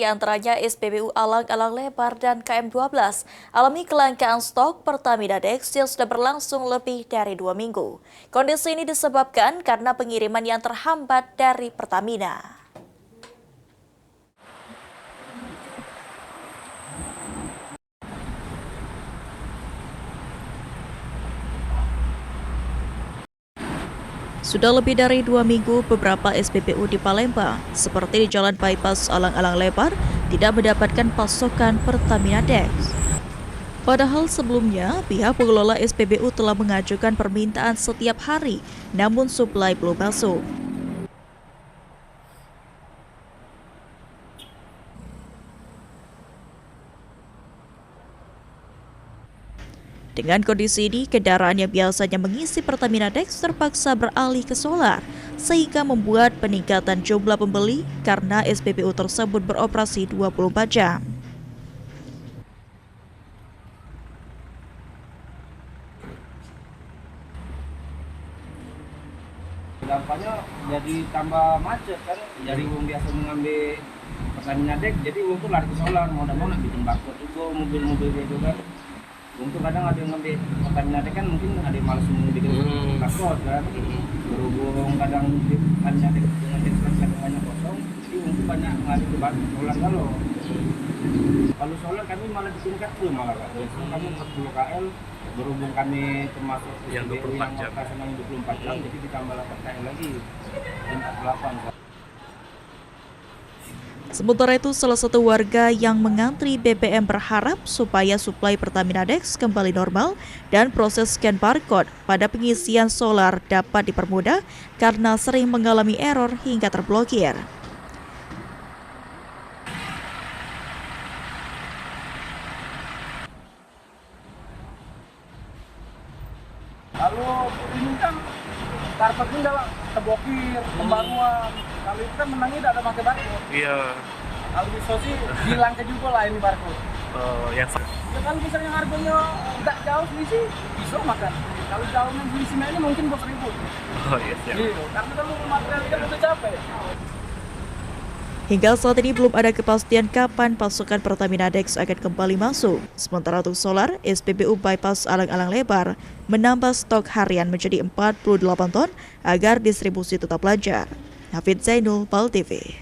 Di antaranya SPBU Alang-Alang Lebar dan KM12 alami kelangkaan stok Pertamina Dex yang sudah berlangsung lebih dari 2 minggu. Kondisi ini disebabkan karena pengiriman yang terhambat dari Pertamina. Sudah lebih dari 2 minggu beberapa SPBU di Palembang, seperti di Jalan Bypass Alang-Alang Lebar, tidak mendapatkan pasokan Pertamina Dex. Padahal sebelumnya, pihak pengelola SPBU telah mengajukan permintaan setiap hari, namun suplai belum masuk. Dengan kondisi ini, kendaraan yang biasanya mengisi Pertamina Dex terpaksa beralih ke solar, sehingga membuat peningkatan jumlah pembeli karena SPBU tersebut beroperasi 24 jam. Dampaknya jadi tambah macet kan, jadi yang biasa mengambil Pertamina Dex, jadi untuk lari ke solar, mau nak bikin barcode juga mobil-mobil itu kan. Untuk kadang ada yang ngambil Pertamina Dex kan, mungkin ada yang malas bikin barcode kan. Berhubung kadang Pertamina Dex dengan Dex kan banyak kosong, jadi untuk banyak ngalih ke solar kalau solar kami malah disingkat tuh malah kan. Kami 40 KL, berhubung kami termasuk yang 24 jam, yang 24 jam, jadi ditambah 8 KL lagi, 48. Sementara itu, salah satu warga yang mengantri BBM berharap supaya suplai Pertamina Dex kembali normal dan proses scan barcode pada pengisian solar dapat dipermudah karena sering mengalami error hingga terblokir. Kalau ini kan barcode ini udah terblokir, pembaruan. Kalau itu kan menangnya tidak ada pakai barcode. Iya. Kalau bisa sih hilangkan juga lah ini barcode. Yang Ya kalau misalnya harganya tidak jauh sih bisa makan. Kalau jauh yang sini ini mungkin 2.000. Oh iya siap. Iya, karena kalau material kan udah capek. Hingga saat ini belum ada kepastian kapan pasokan Pertamina Dex akan kembali masuk. Sementara untuk solar, SPBU Bypass Alang-Alang Lebar menambah stok harian menjadi 48 ton agar distribusi tetap lancar. Hafid Zainul, PAL TV.